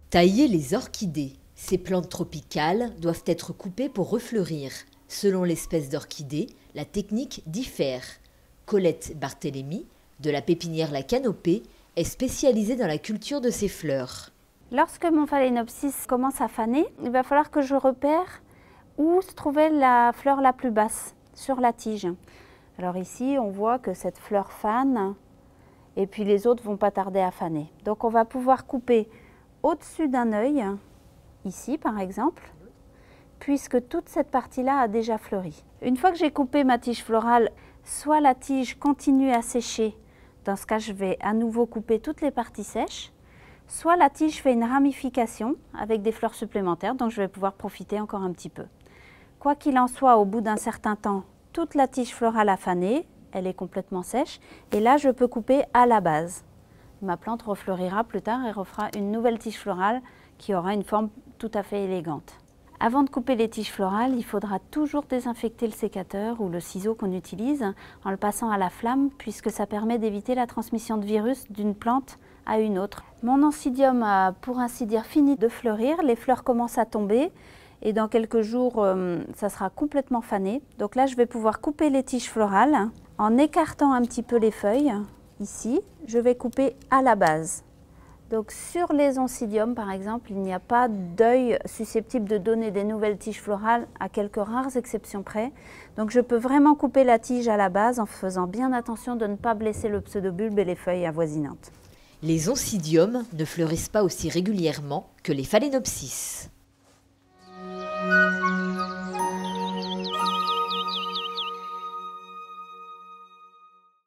Tailler les orchidées. Ces plantes tropicales doivent être coupées pour refleurir. Selon l'espèce d'orchidée, la technique diffère. Colette Barthélémy, de la pépinière La Canopée, est spécialisée dans la culture de ces fleurs. Lorsque mon phalaenopsis commence à faner, il va falloir que je repère où se trouvait la fleur la plus basse sur la tige. Alors ici, on voit que cette fleur fane et puis les autres vont pas tarder à faner. Donc on va pouvoir couper au-dessus d'un œil, ici par exemple, puisque toute cette partie-là a déjà fleuri. Une fois que j'ai coupé ma tige florale, soit la tige continue à sécher, dans ce cas je vais à nouveau couper toutes les parties sèches, soit la tige fait une ramification avec des fleurs supplémentaires, donc je vais pouvoir profiter encore un petit peu. Quoi qu'il en soit, au bout d'un certain temps, toute la tige florale a fané, elle est complètement sèche, et là je peux couper à la base. Ma plante refleurira plus tard et refera une nouvelle tige florale qui aura une forme tout à fait élégante. Avant de couper les tiges florales, il faudra toujours désinfecter le sécateur ou le ciseau qu'on utilise en le passant à la flamme, puisque ça permet d'éviter la transmission de virus d'une plante à une autre. Mon oncidium a pour ainsi dire fini de fleurir, les fleurs commencent à tomber et dans quelques jours ça sera complètement fané. Donc là je vais pouvoir couper les tiges florales en écartant un petit peu les feuilles. Ici je vais couper à la base. Donc sur les oncidiums par exemple, il n'y a pas d'œil susceptible de donner des nouvelles tiges florales à quelques rares exceptions près. Donc je peux vraiment couper la tige à la base en faisant bien attention de ne pas blesser le pseudobulbe et les feuilles avoisinantes. Les oncidiums ne fleurissent pas aussi régulièrement que les phalaenopsis.